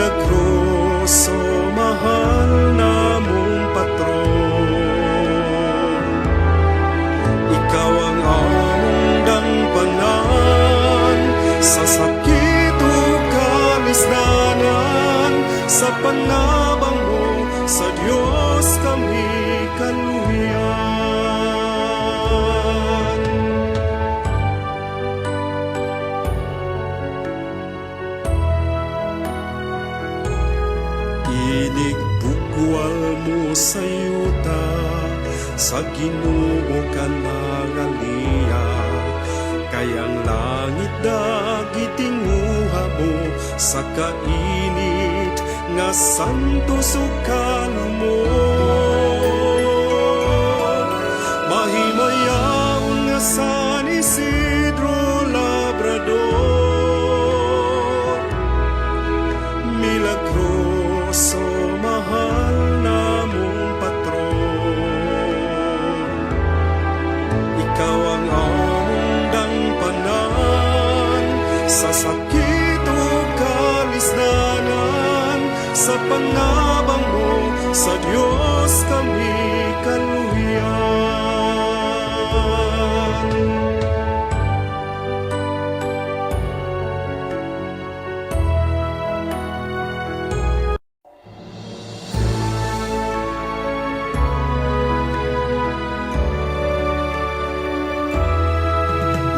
milagroso, mahal namong patron. Ikaw ang among dangpanan, sa sakit o kalisdanan, sa panabang mo, sa Diyos kami kaluyan. Inigbugwal mo sa yuta, sa Ginoo ka nangalia, kayang langit dagitinguha mo, sa kainit nga santos o kalumot. Mahimayaw nga San Isidro Labrador, milagroso, mahal namong patron. Ikaw ang among dangpanan, sa sakit o kalisdanan, sa panabang mo, sa Diyos kami kaluyan.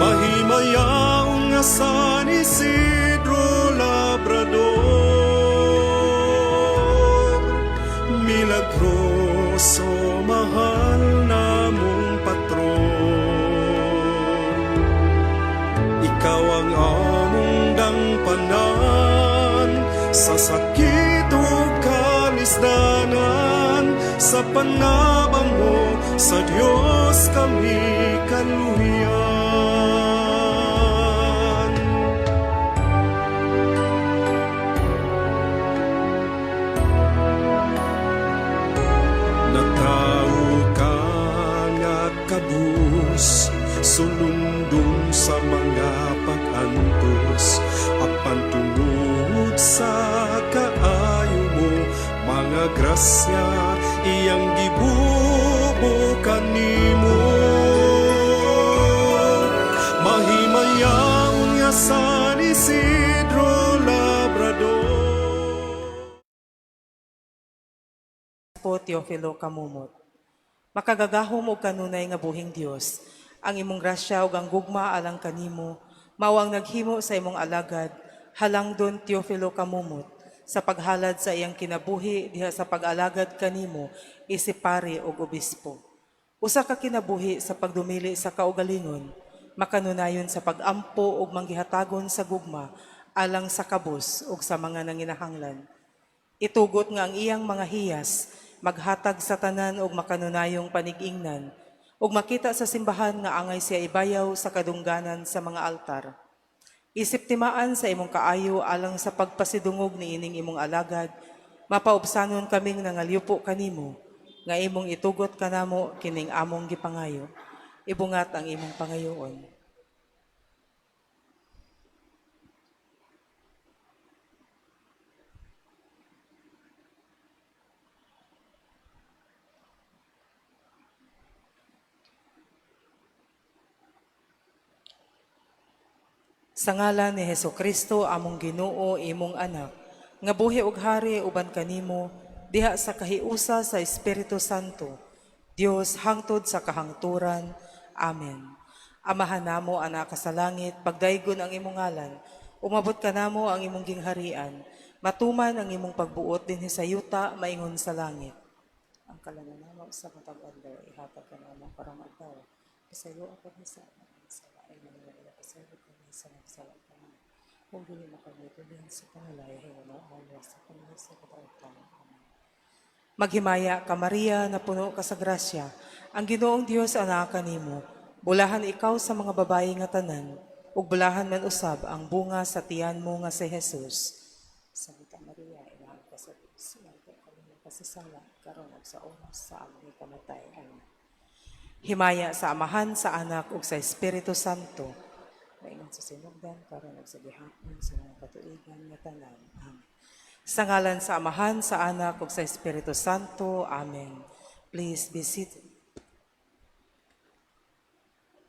Mahimayaw nga San Isidro Labrador, milagroso, mahal namong patron. Ikaw ang among dangpanan, sa sakit o kalisdanan, sa panabang mo, sa Diyos kami kaluyan. Kabus, sulundong sa mga pag-antos, apan tungod sa kaayo mo, mga grasya iyang gibubukan nimo. Mahimayaw nga San Isidro Labrador. Po Teofilo Kamumot, makagagahom og kanunay nga buhing Dios, ang imong grasya ug ang gugma alang kanimo, mao ang naghimo sa imong alagad, halangdon Teofilo Kamumot, sa paghalad sa iyang kinabuhi diha sa pag-alagad kanimo, isip pare ug obispo. Usa ka kinabuhi sa pagdumili sa kaugalingon, makanunayon sa pag-ampo ug manggihatagon sa gugma alang sa kabus ug sa mga nanginahanglan. Itugot nga ang iyang mga hiyas maghatag sa tanan og makanunayong panig-ingnan ug makita sa simbahan nga angay siya ibayaw sa kadungganan sa mga altar. Isip timaan sa imong kaayo alang sa pagpasidungog ni ining imong alagad, mapaubsanon kaming nangalyupo kanimo nga imong itugot kanamo kining among gipangayo. Ibungat ang imong pangayoon. Sa ngalan ni Hesukristo among Ginoo imong anak, nga buhi ug hari uban kanimo diha sa kahiusa sa Espiritu Santo, Dios hangtod sa kahangturan. Amen. Amahan namo anak sa langit, pagdaygon ang imong ngalan, umabot ka namo ang imong gingharian, matuman ang imong pagbuot dinhi sa yuta maingon sa langit. Ang kalanan namo sa matag adlaw ihatag ka namo karong adlaw. Pasayo ako sa lain nga pasayo sa nagsalat ka na. Kung dili makagitulihan sa pangalay, hinuna Allah sa pangalay sa katawatan. Amen. Maghimaya ka Maria, na puno ka sa grasya, ang Ginoong Dios anak kanimo, bulahan ikaw sa mga babayi nga tanan, ug bulahan man usab ang bunga sa tiyan mo nga si Jesus. Santa Maria, inahan ka sa Diyos, inahan ka ng pasisala, karon ug sa oras sa aming kamatay. Amen. Himaya sa Amahan, sa Anak, ug sa Espiritu Santo, maingon sa sinugdan, karon ug sa gihapon sa mga katuigan nga tanan. Amen. Sa ngalan sa Amahan, sa Anak, ug sa Espiritu Santo. Amen. Please be seated.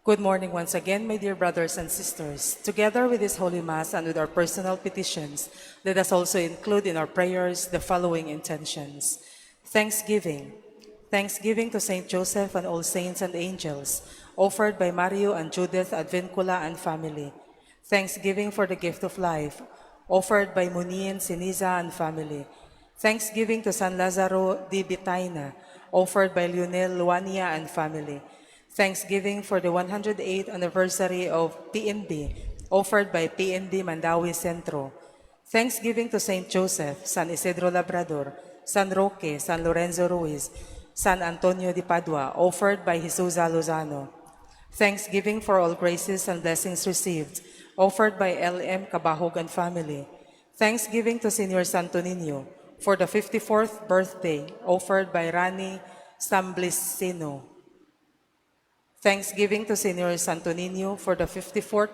Good morning once again, my dear brothers and sisters. Together with this Holy Mass and with our personal petitions, let us also include in our prayers the following intentions. Thanksgiving. Thanksgiving to Saint Joseph and all saints and angels, offered by Mario and Judith Advincula and family. Thanksgiving for the gift of life, offered by Munin, Siniza and family. Thanksgiving to San Lazaro di Bitaina, offered by Lionel Luania and family. Thanksgiving for the 108th anniversary of PNB, offered by PNB Mandawi Centro. Thanksgiving to Saint Joseph, San Isidro Labrador, San Roque, San Lorenzo Ruiz, San Antonio de Padua, offered by Jesusa Lozano. Thanksgiving for all graces and blessings received, offered by LM Cabahog and family. Thanksgiving to Senior Santo Niño for the 54th birthday, offered by Rani Samblicino. Thanksgiving to Senior Santo Niño for the 54th.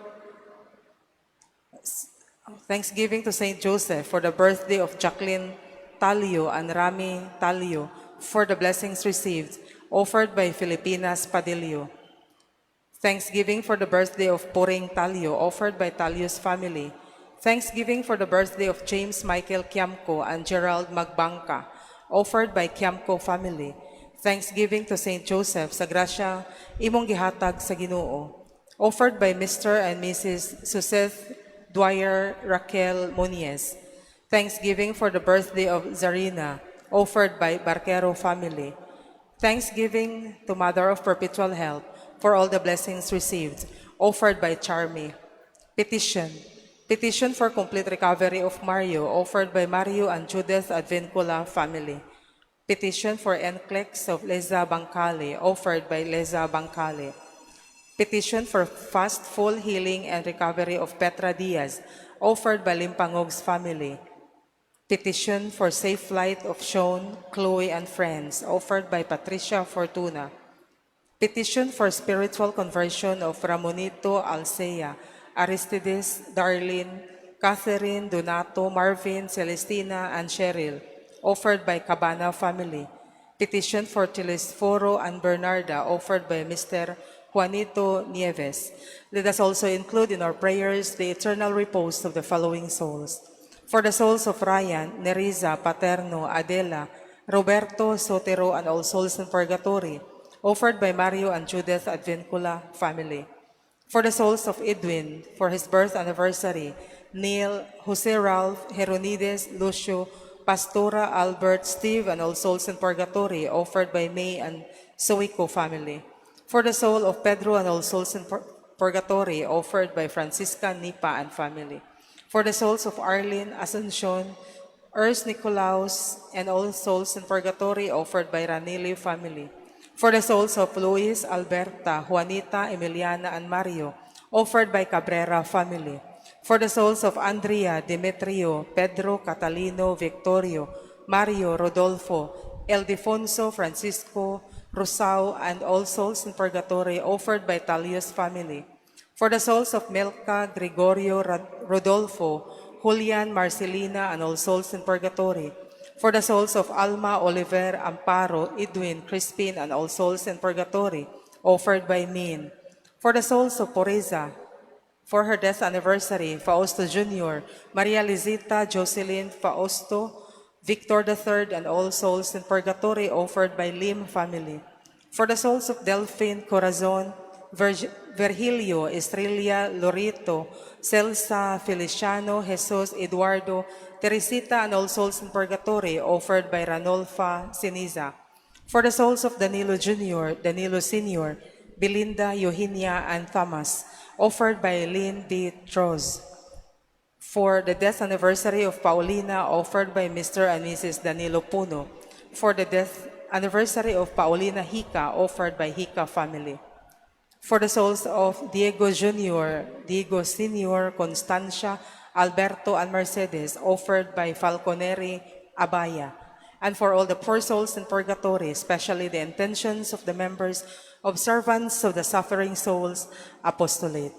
Thanksgiving to Saint Joseph for the birthday of Jacqueline Talio and Rami Talio for the blessings received, offered by Filipinas Padillo. Thanksgiving for the birthday of Poring Talio, offered by Talio's family. Thanksgiving for the birthday of James Michael Kiamco and Gerald Magbanca, offered by Kiamco family. Thanksgiving to Saint Joseph sa grasya imong gihatag sa Ginoo, offered by Mr. and Mrs. Suseth Dwyer Raquel Muniez. Thanksgiving for the birthday of Zarina, offered by Barquero family. Thanksgiving to Mother of Perpetual Help for all the blessings received, offered by Charmy. Petition. Petition for complete recovery of Mario, offered by Mario and Judith Advincula family. Petition for NCLEX of Leza Bangkali, offered by Leza Bangkali. Petition for fast, full healing and recovery of Petra Diaz, offered by Limpangog's family. Petition for safe flight of Sean, Chloe, and friends, offered by Patricia Fortuna. Petition for spiritual conversion of Ramonito Alcea, Aristides, Darlene, Catherine, Donato, Marvin, Celestina, and Cheryl, offered by Cabana family. Petition for Telesforo and Bernarda, offered by Mr. Juanito Nieves. Let us also include in our prayers the eternal repose of the following souls. For the souls of Ryan, Neriza, Paterno, Adela, Roberto, Sotero, and all souls in purgatory, offered by Mario and Judith Advincula family. For the souls of Edwin, for his birth anniversary, Neil, Jose Ralph, Heronides, Lucio, Pastora, Albert, Steve, and all souls in purgatory, offered by May and Soico family. For the soul of Pedro and all souls in purgatory, offered by Francisca, Nipa, and family. For the souls of Arlene, Asuncion, Urs Nicolaus, and all souls in purgatory, offered by Ranili family. For the souls of Luis, Alberta, Juanita, Emiliana, and Mario, offered by Cabrera family. For the souls of Andrea, Demetrio, Pedro, Catalino, Victorio, Mario, Rodolfo, Eldefonso, Francisco, Rosao, and all souls in purgatory, offered by Talios family. For the souls of Melca, Gregorio, Rodolfo, Julian, Marcelina, and all souls in purgatory. For the souls of Alma, Oliver, Amparo, Edwin, Crispin, and all souls in purgatory, offered by Min. For the souls of Poreza, for her death anniversary, Fausto Jr., Maria Lizita, Jocelyn, Fausto, Victor III, and all souls in purgatory, offered by Lim family. For the souls of Delphine, Corazon, Virgilio, Estrella, Lorito, Celsa, Feliciano, Jesus, Eduardo, Teresita, and all souls in purgatory, offered by Ranolfa Siniza. For the souls of Danilo Jr., Danilo Sr., Belinda, Eugenia, and Thomas, offered by Lynn D. Troz. For the death anniversary of Paulina, offered by Mr. and Mrs. Danilo Puno. For the death anniversary of Paulina Hica, offered by Hica family. For the souls of Diego Jr., Diego Sr., Constancia, Alberto, and Mercedes, offered by Falconeri Abaya. And for all the poor souls in purgatory, especially the intentions of the members of Servants of the Suffering Souls Apostolate.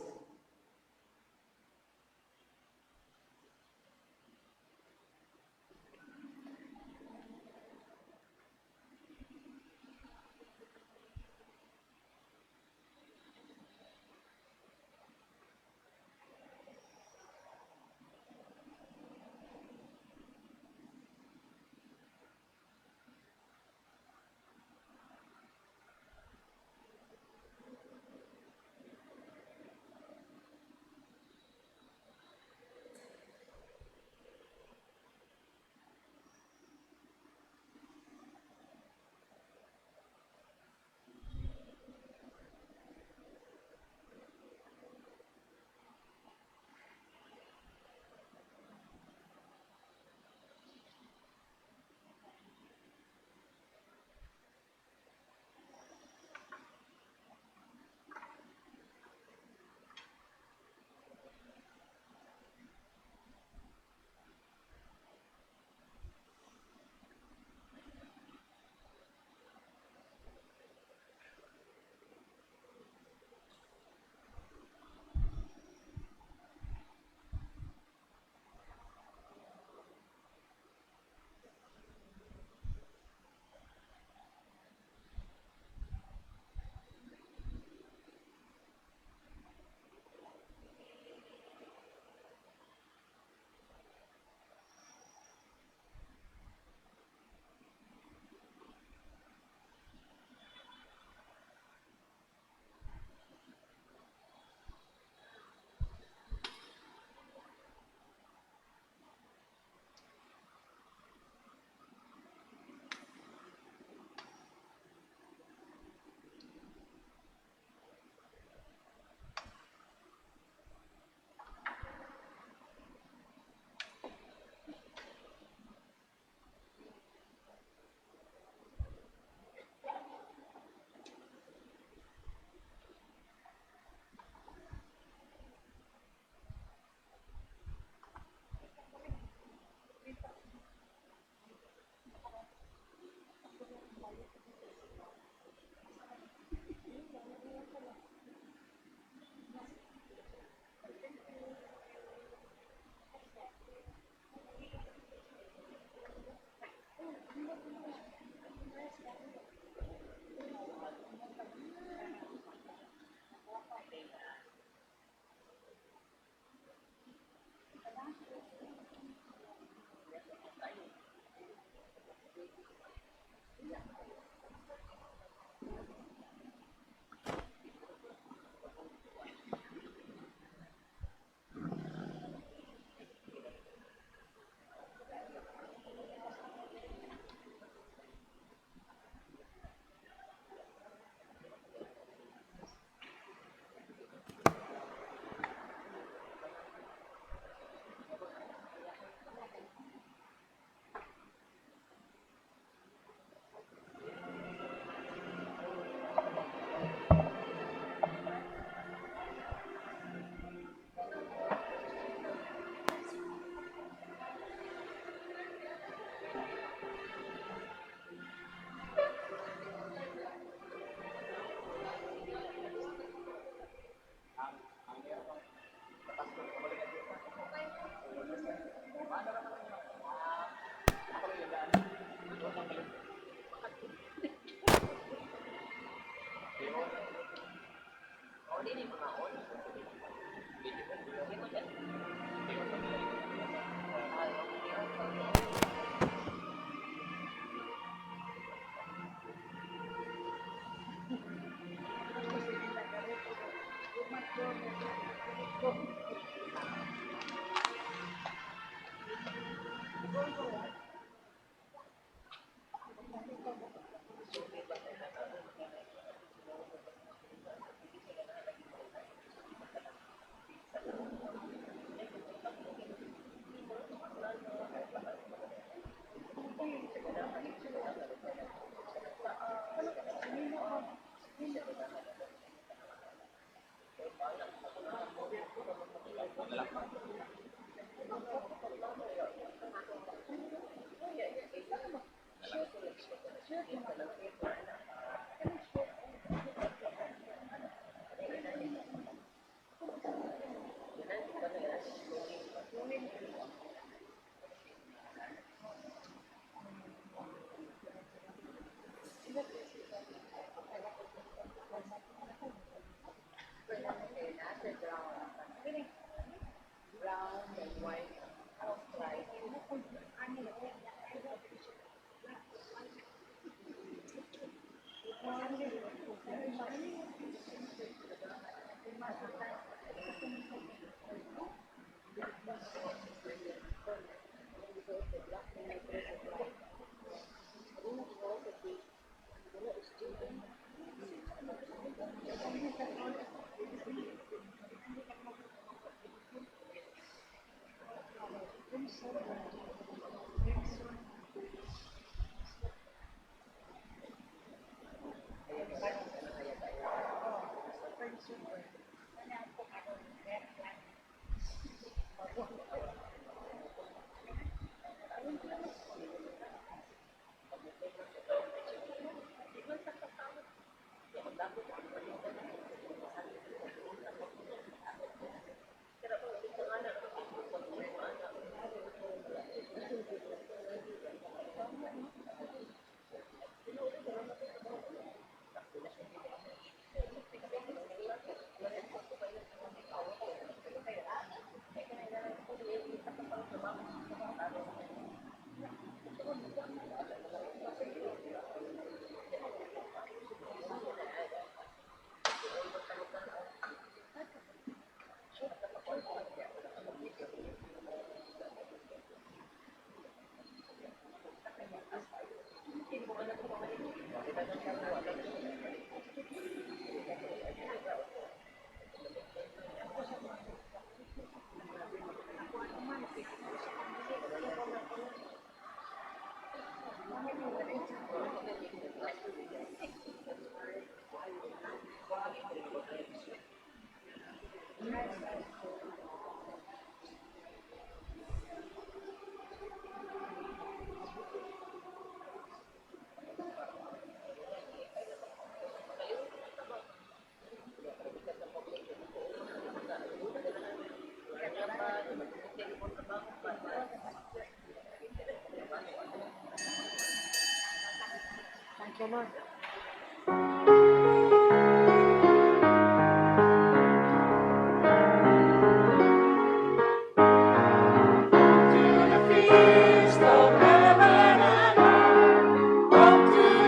Feast of heaven and earth, come to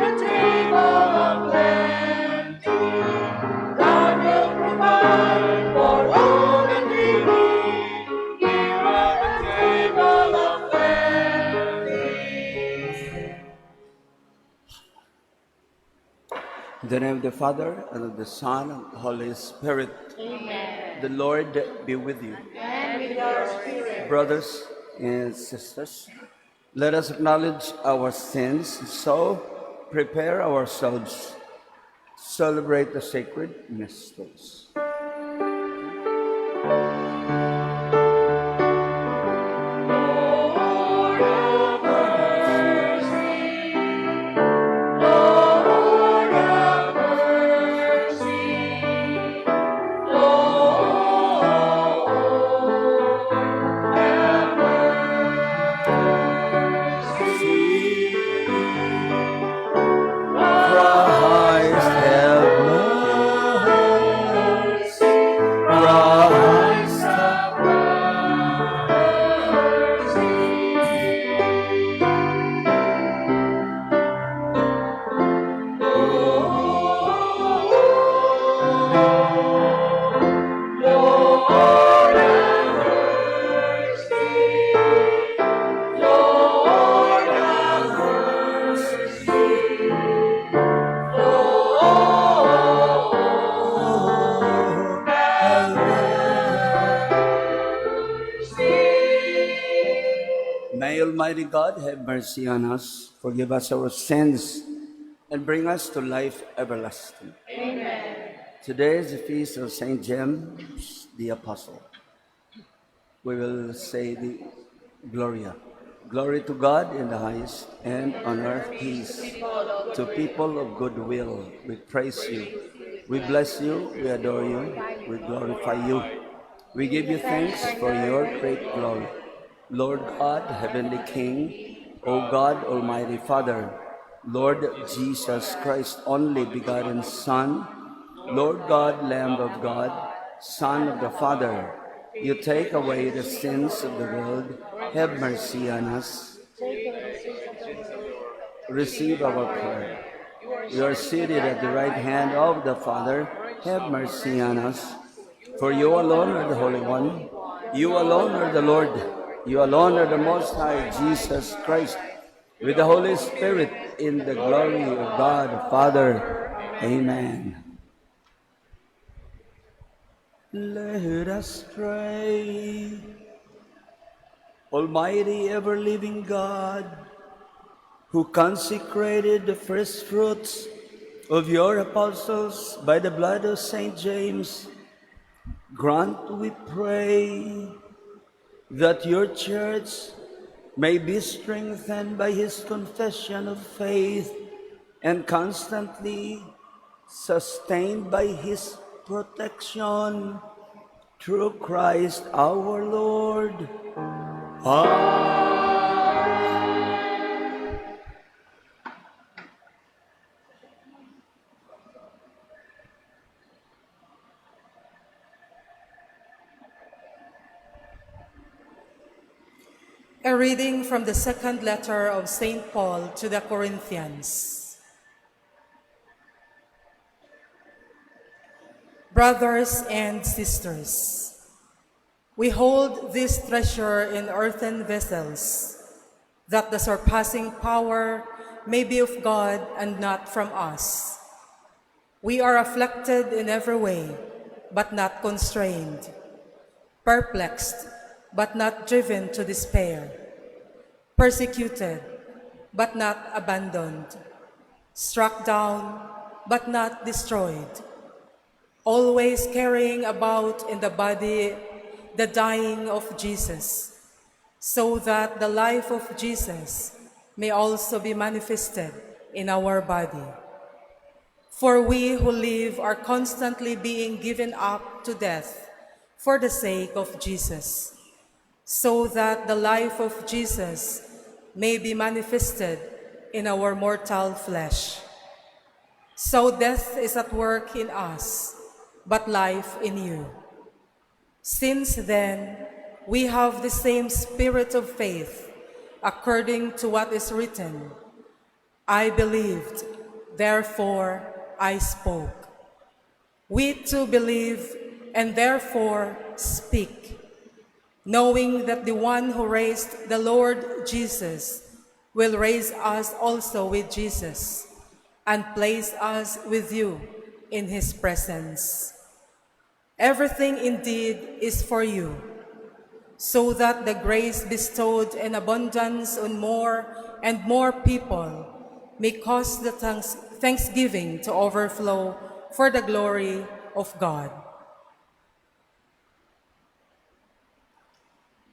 In the name of the Father, and of the Son, and of the Holy Spirit. Amen. The Lord be with you. And with your spirit. Brothers and sisters, let us acknowledge our sins, so prepare ourselves to celebrate the sacred mysteries. May Almighty God have mercy on us, forgive us our sins, and bring us to life everlasting. Amen. Today is the feast of Saint James the Apostle. We will say the Gloria. Glory to God in the highest, and on earth peace to people of good will. We praise you, we bless you, we adore you, we glorify you. We give you thanks for your great glory. Lord God, Heavenly King, O God, Almighty Father, Lord Jesus Christ, only begotten Son, Lord God, Lamb of God, Son of the Father, you take away the sins of the world, have mercy on us. Receive our prayer. You are seated at the right hand of the Father, have mercy on us. For you alone are the Holy One, you alone are the Lord, you alone are the Most High, Jesus Christ, with the Holy Spirit, in the glory of God the Father. Amen. Let us pray. Almighty, ever-living God, who consecrated the first fruits of your apostles by the blood of Saint James, grant, we pray, that your church may be strengthened by his confession of faith and constantly sustained by his protection through Christ our Lord. Amen. A reading from the second letter of St. Paul to the Corinthians. Brothers and sisters, we hold this treasure in earthen vessels, that the surpassing power may be of God and not from us. We are afflicted in every way, but not constrained, perplexed, but not driven to despair, persecuted, but not abandoned, struck down, but not destroyed, always carrying about in the body the dying of Jesus, so that the life of Jesus may also be manifested in our body. For we who live are constantly being given up to death for the sake of Jesus, so that the life of Jesus may be manifested in our mortal flesh. So death is at work in us, but life in you. Since then, we have the same spirit of faith, according to what is written, I believed, therefore I spoke. We too believe and therefore speak, knowing that the one who raised the Lord Jesus will raise us also with Jesus and place us with you in his presence. Everything indeed is for you, so that the grace bestowed in abundance on more and more people may cause the thanksgiving to overflow for the glory of God.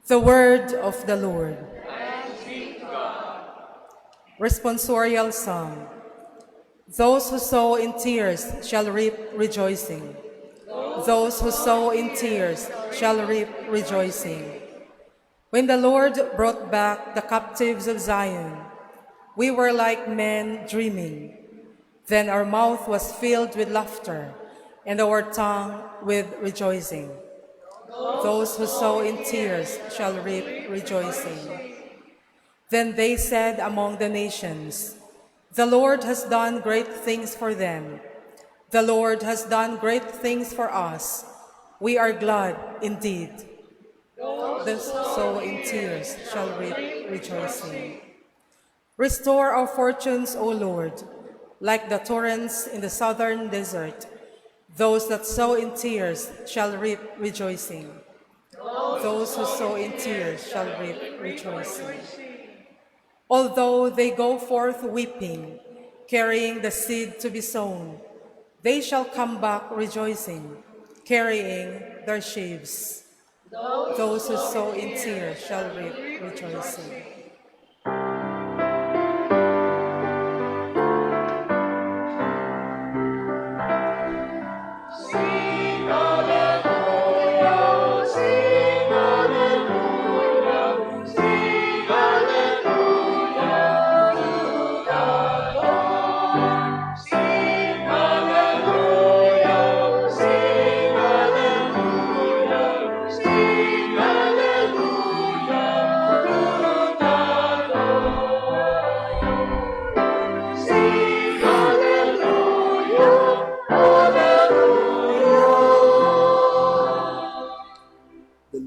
The word of the Lord. Responsorial Psalm. Those who sow in tears shall reap rejoicing. Those who sow in tears shall reap rejoicing. When the Lord brought back the captives of Zion, we were like men dreaming. Then our mouth was filled with laughter, and our tongue with rejoicing. Those who sow in tears shall reap rejoicing. Then they said among the nations, "The Lord has done great things for them. The Lord has done great things for us. We are glad indeed." Those who sow in tears shall reap rejoicing. Restore our fortunes, O Lord, like the torrents in the southern desert. Those that sow in tears shall reap rejoicing. Those who sow in tears shall reap rejoicing. Although they go forth weeping, carrying the seed to be sown, they shall come back rejoicing, carrying their sheaves. Those who sow in tears shall reap rejoicing.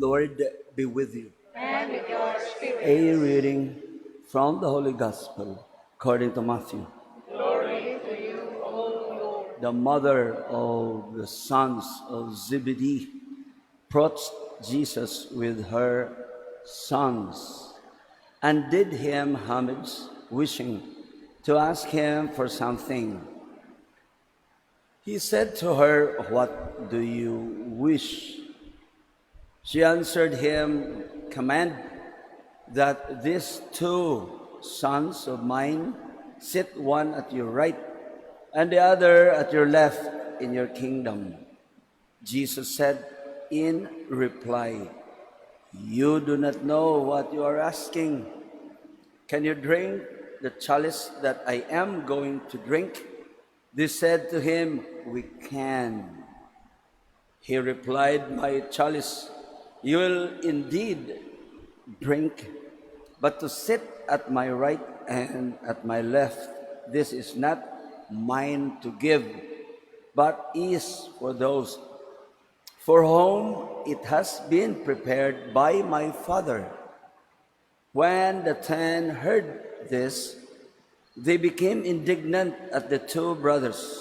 Lord be with you. And with your spirit. A reading from the Holy Gospel according to Matthew. Glory to you, O Lord. The mother of the sons of Zebedee approached Jesus with her sons and did him homage, wishing to ask him for something. He said to her, "What do you wish?" She answered him, "Command that these two sons of mine sit one at your right and the other at your left in your kingdom." Jesus said in reply, "You do not know what you are asking. Can you drink the chalice that I am going to drink?" They said to him, "We can." He replied, "My chalice you will indeed drink, but to sit at my right and at my left, this is not mine to give, but is for those for whom it has been prepared by my Father." When the 10 heard this, they became indignant at the two brothers.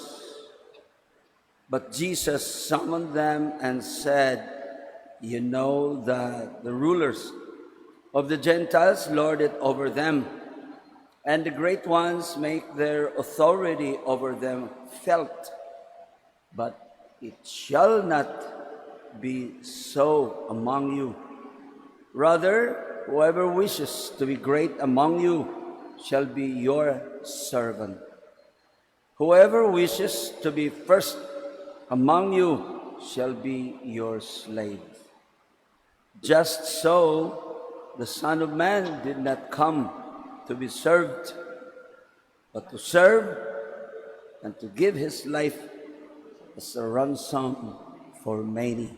But Jesus summoned them and said, "You know that the rulers of the Gentiles lord it over them, and the great ones make their authority over them felt. But it shall not be so among you. Rather, whoever wishes to be great among you shall be your servant. Whoever wishes to be first among you shall be your slave. Just so, the Son of Man did not come to be served, but to serve and to give his life as a ransom for many."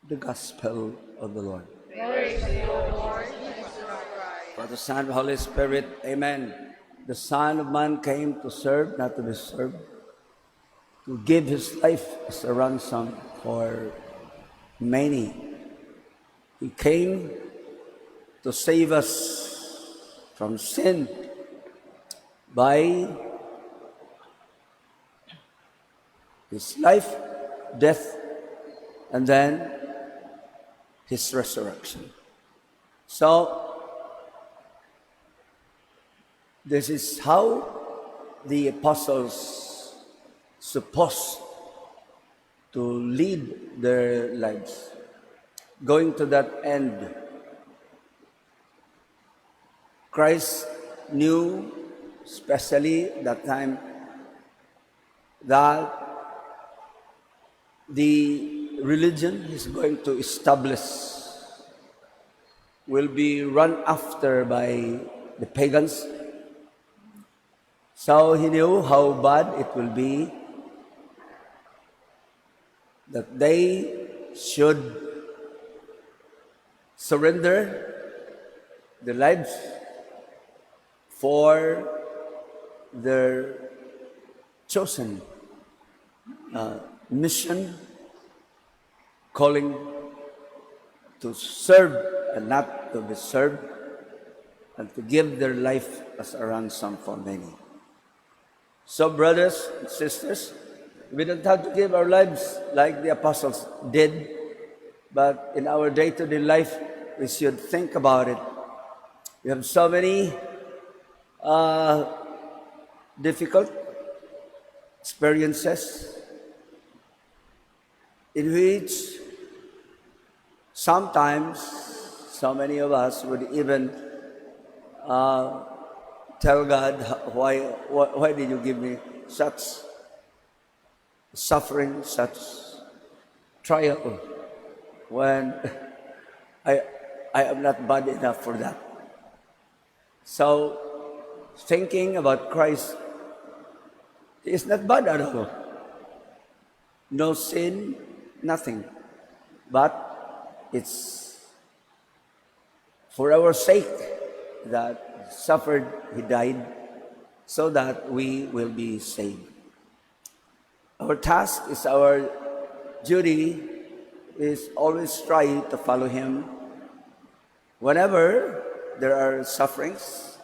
The Gospel of the Lord. Praise to you, Lord Jesus Christ. For the Son, the Holy Spirit, amen. The Son of Man came to serve, not to be served, to give his life as a ransom for many. He came to save us from sin by His life, death, and then His resurrection. So, this is how the apostles supposed to lead their lives. Going to that end, Christ knew, especially that time, that the religion He's going to establish will be run after by the pagans. So He knew how bad it will be, that they should surrender their lives for their chosen mission, calling to serve and not to be served, and to give their life as a ransom for many. So, brothers and sisters, we don't have to give our lives like the apostles did, but in our day-to-day life, we should think about it. We have so many difficult experiences in which sometimes so many of us would even tell God, why did you give me such suffering, such trial, when I am not bad enough for that. So, thinking about Christ is not bad at all. No sin, nothing. But it's for our sake that He suffered, He died, so that we will be saved. Our task is, our duty is always try to follow Him. Whenever there are sufferings,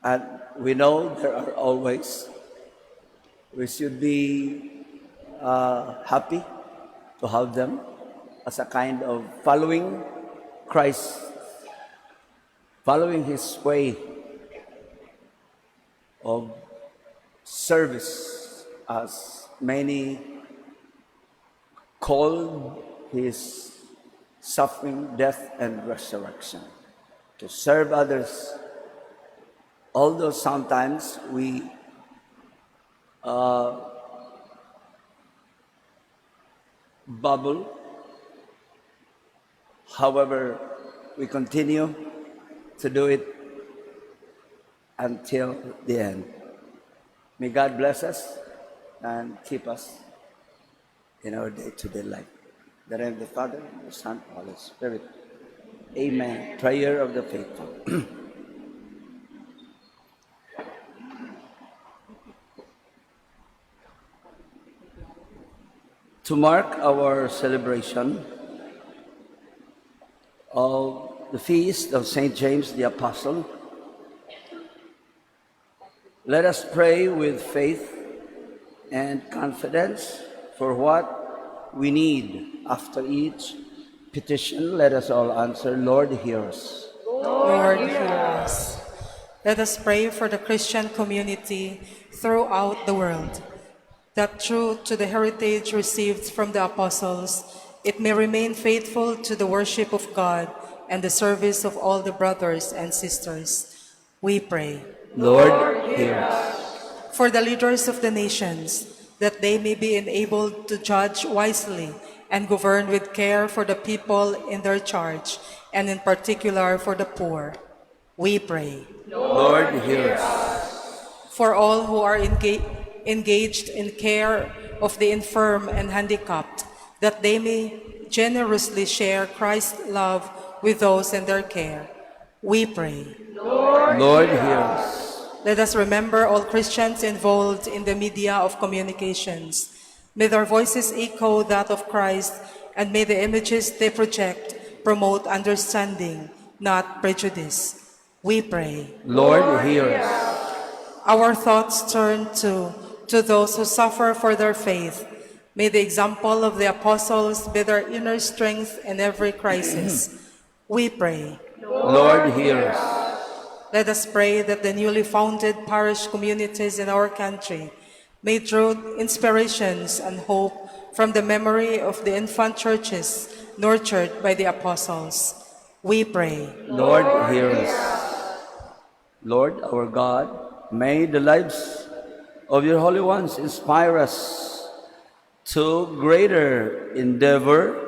and we know there are always, we should be happy to have them as a kind of following Christ, following His way of service, as many called His suffering, death, and resurrection, to serve others. Although sometimes we bubble, however, we continue to do it until the end. May God bless us and keep us in our day-to-day life. In the name of the Father, and the Son, and the Holy Spirit. Amen. Prayer of the faithful. To mark our celebration of the feast of St. James the Apostle, let us pray with faith and confidence for what we need. After each petition, let us all answer, Lord, hear us. Lord, hear us. Let us pray for the Christian community throughout the world, that true to the heritage received from the apostles, it may remain faithful to the worship of God and the service of all the brothers and sisters. We pray. Lord, hear us. For the leaders of the nations, that they may be enabled to judge wisely and govern with care for the people in their charge, and in particular for the poor. We pray. Lord, hear us. For all who are engaged in care of the infirm and handicapped, that they may generously share Christ's love with those in their care. We pray. Lord, hear us. Let us remember all Christians involved in the media of communications. May their voices echo that of Christ, and may the images they project promote understanding, not prejudice. We pray. Lord, hear us. Our thoughts turn to To those who suffer for their faith, may the example of the apostles be their inner strength in every crisis. We pray. Lord, hear us. Let us pray that the newly founded parish communities in our country may draw inspirations and hope from the memory of the infant churches nurtured by the apostles. We pray. Lord, hear us. Lord, our God, may the lives of your holy ones inspire us to greater endeavor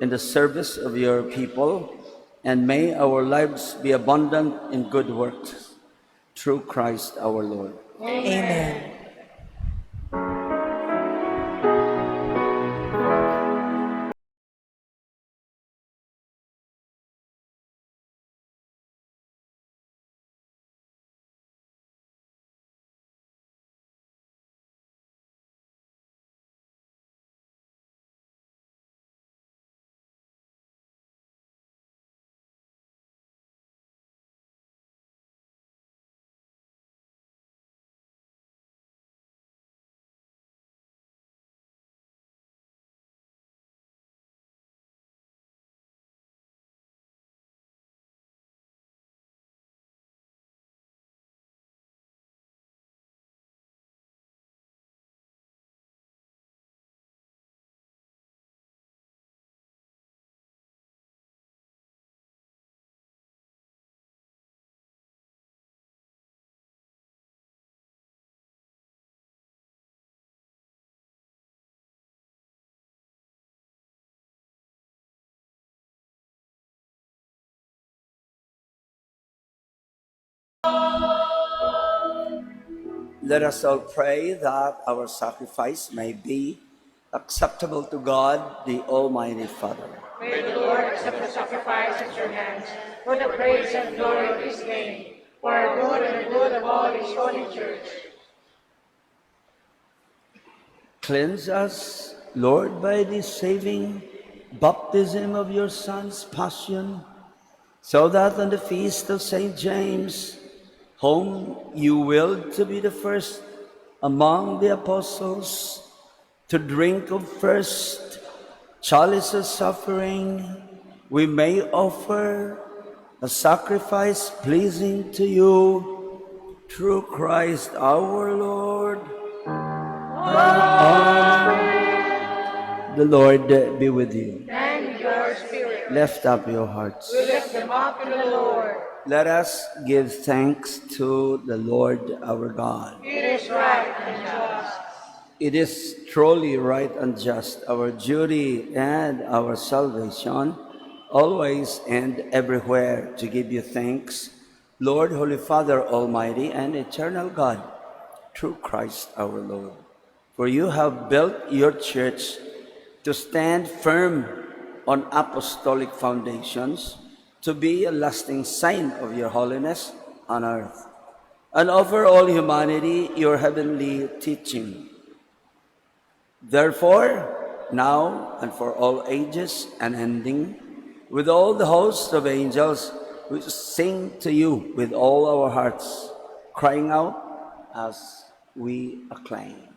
in the service of your people, and may our lives be abundant in good works through Christ our Lord. Amen. Let us all pray that our sacrifice may be acceptable to God, the Almighty Father. May the Lord accept the sacrifice at your hands for the praise and glory of his name, for our good and the good of all his holy church. Cleanse us, Lord, by the saving baptism of your Son's passion, so that on the feast of St. James, whom you willed to be the first among the apostles, to drink of first chalice of suffering, we may offer a sacrifice pleasing to you through Christ our Lord. Amen. The Lord be with you. And with your spirit. Lift up your hearts. We lift them up to the Lord. Let us give thanks to the Lord our God. It is right and just. It is truly right and just, our duty and our salvation, always and everywhere to give you thanks, Lord, Holy Father, Almighty and eternal God, through Christ our Lord. For you have built your church to stand firm on apostolic foundations, to be a lasting sign of your holiness on earth, and offer all humanity your heavenly teaching. Therefore, now and for all ages unending, with all the hosts of angels, we sing to you with all our hearts, crying out as we acclaim.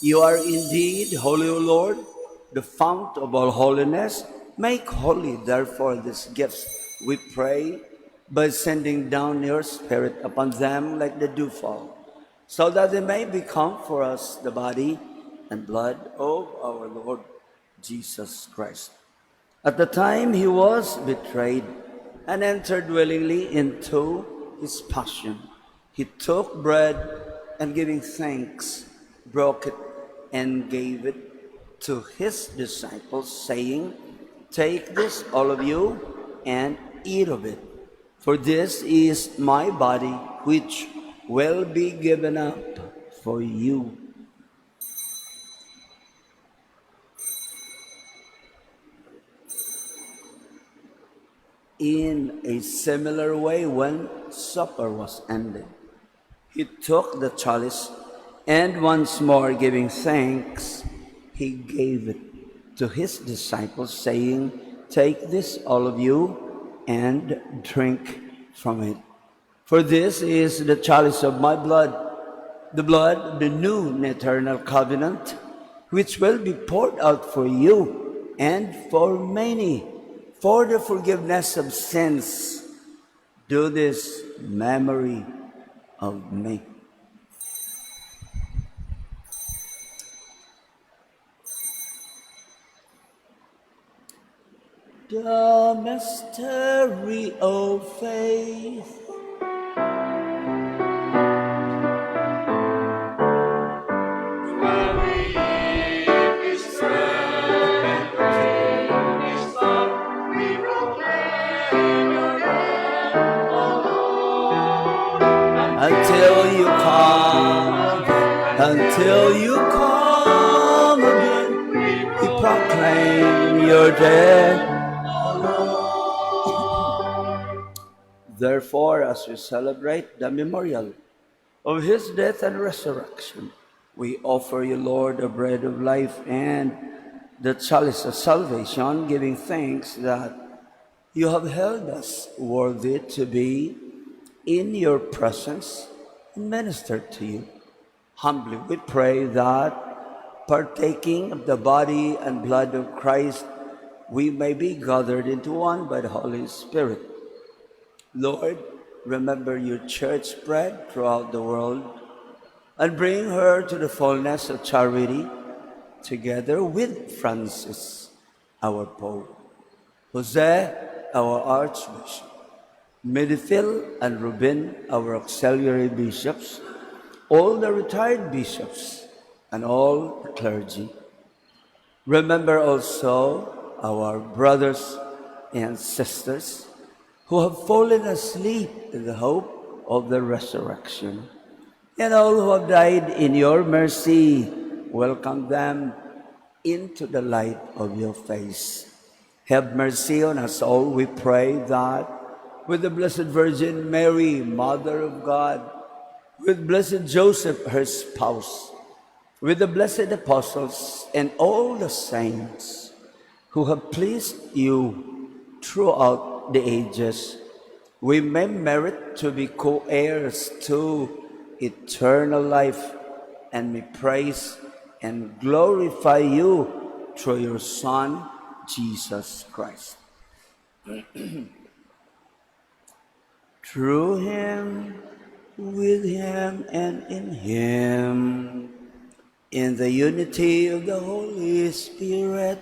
You are indeed holy, O Lord, the fount of all holiness, make holy, therefore, these gifts, we pray, by sending down your Spirit upon them like the dewfall, so that they may become for us the body and blood of our Lord Jesus Christ. At the time he was betrayed and entered willingly into his passion, he took bread and giving thanks, broke it and gave it to his disciples, saying, "Take this, all of you, and eat of it. For this is my body, which will be given up for you." In a similar way, when supper was ended, he took the chalice, and once more giving thanks, he gave it to his disciples, saying, "Take this, all of you, and drink from it. For this is the chalice of my blood, the blood of the new and eternal covenant, which will be poured out for you and for many, for the forgiveness of sins. Do this in memory of me." The mystery of faith. Until you come again, we proclaim your death. Therefore, as we celebrate the memorial of his death and resurrection, we offer you, Lord, the bread of life and the chalice of salvation, giving thanks that you have held us worthy to be in your presence and minister to you. Humbly we pray that, partaking of the body and blood of Christ, we may be gathered into one by the Holy Spirit. Lord, remember your church spread throughout the world and bring her to the fullness of charity, together with Francis, our Pope, Jose, our Archbishop, Medifil and Rubin, our auxiliary bishops, all the retired bishops, and all the clergy. Remember also our brothers and sisters who have fallen asleep in the hope of the resurrection, and all who have died in your mercy. Welcome them into the light of your face. Have mercy on us all, we pray, that with the Blessed Virgin Mary, Mother of God, with Blessed Joseph, her spouse, with the blessed apostles and all the saints who have pleased you throughout the ages, we may merit to be co-heirs to eternal life, and may praise and glorify you through your Son, Jesus Christ. Through him, with him, and in him, in the unity of the Holy Spirit,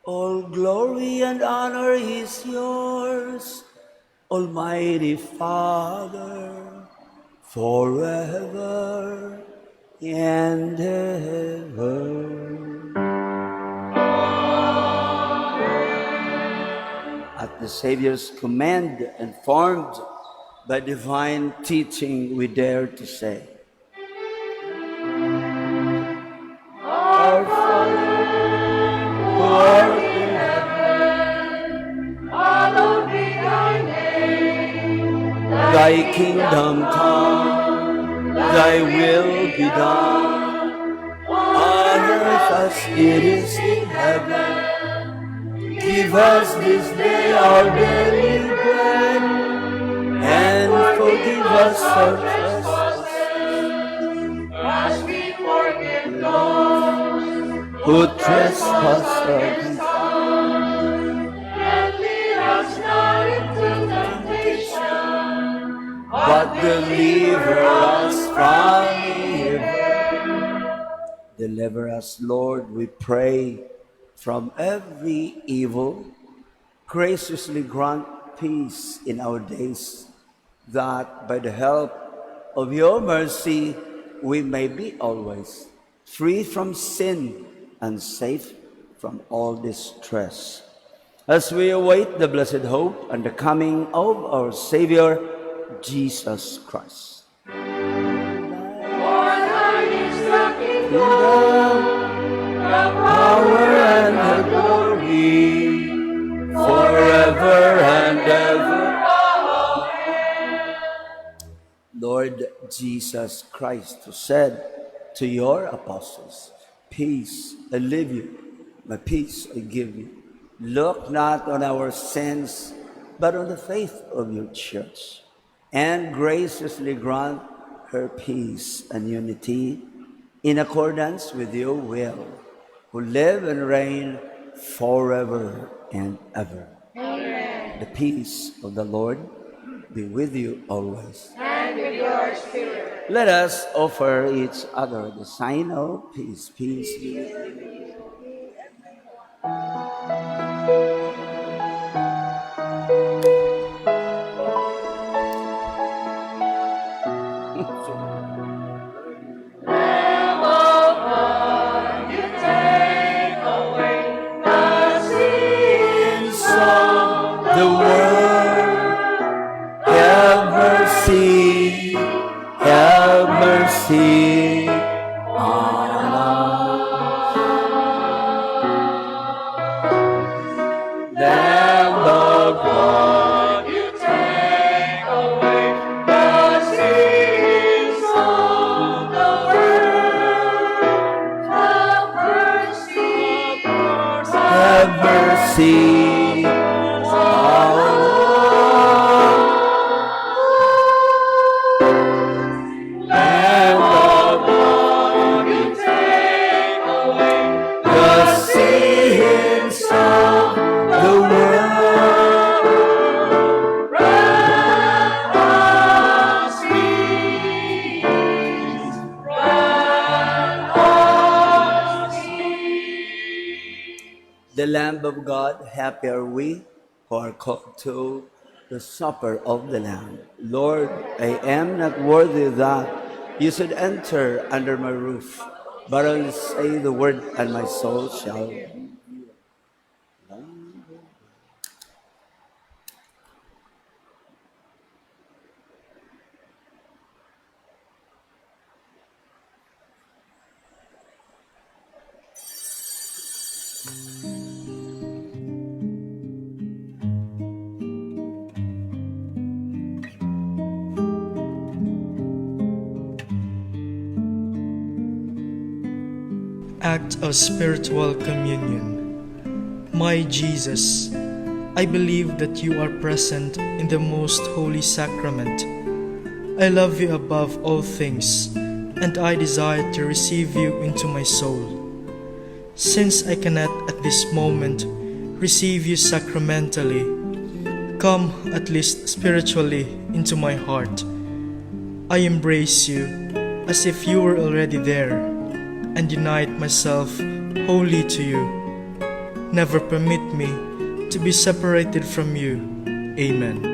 all glory and honor is yours, Almighty Father, forever and ever. At the Savior's command, informed by divine teaching, we dare to say, Our Father, who art in heaven, hallowed be thy name. Thy kingdom come, thy will be done, on earth as it is in heaven. Give us this day our daily bread, and forgive us our trespasses, as we forgive those who trespass against And lead us not into temptation, but deliver us from evil. Deliver us, Lord, we pray, from every evil. Graciously grant peace in our days, that by the help of your mercy we may be always free from sin and safe from all distress. As we await the blessed hope and the coming of our Savior, Jesus Christ. for thine is the kingdom, the Power and the glory, forever and ever. Lord Jesus Christ, who said to your apostles, peace I leave you, my peace I give you. Look not on our sins, but on the faith of your church, and graciously grant her peace and unity in accordance with your will, who live and reign forever and ever. Amen. The peace of the Lord be with you always. And with your spirit. Let us offer each other the sign of peace. Peace be with you. Lamb of God, you take away the sins of The world, have mercy, have mercy on us. Lamb of God, you take away the sins of the world. Have mercy, have mercy on us. Lamb of God, you take away the sins of the world. Grant us peace, grant us peace. The Lamb of God, happy are we who are called to the supper of the Lamb. Lord, I am not worthy that you should enter under my roof, but only say the word and my soul shall. Act of Spiritual Communion. My Jesus, I believe that you are present in the most holy sacrament. I love you above all things, and I desire to receive you into my soul. Since I cannot at this moment receive you sacramentally, come at least spiritually into my heart. I embrace you as if you were already there, and unite myself wholly to you. Never permit me to be separated from you. Amen.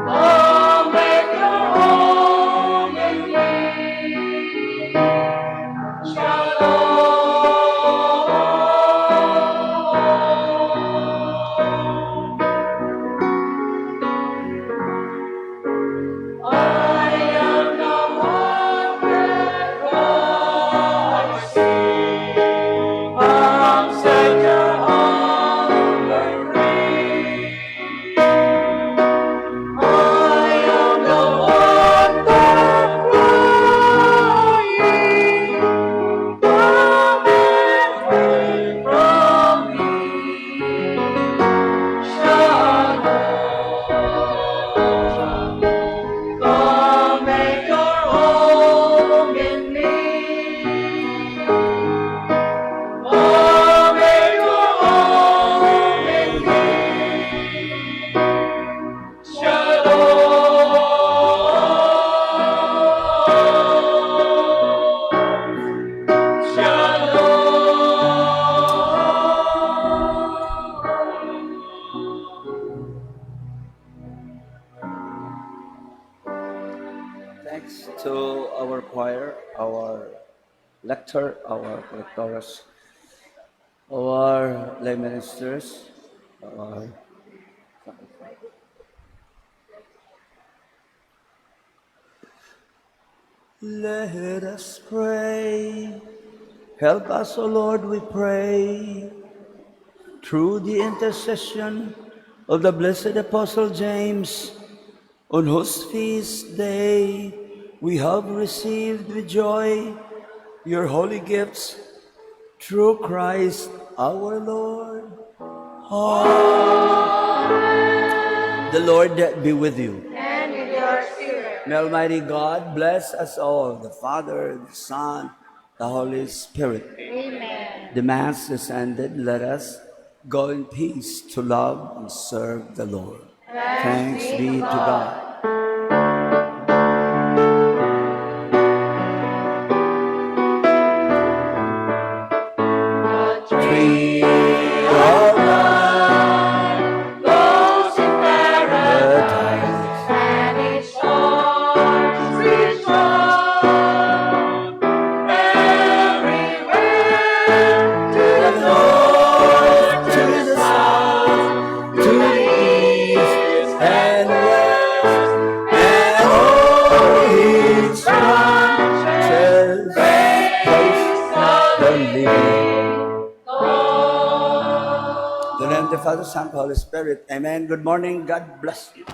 Oh, make your home in me. Shalom. I am the one that to our choir, our lector, our collectors, our lay ministers, our let us pray. Help us, O Lord, we pray, through the intercession of the blessed Apostle James, on whose feast day we have received with joy your holy gifts, through Christ our Lord. Amen. The Lord be with you. And with your spirit. May Almighty God bless us all, the Father, the Son, the Holy Spirit. Amen. The Mass is ended. Let us go in peace to love and serve the Lord. Thanks be to God. Tree of life Those in paradise paradise, and its arms reach out everywhere to the north, to the south, to the east and and west, and all its its branches praise the living. God. In the name of the Father, Son, Holy Spirit. Amen. Good morning. God bless you.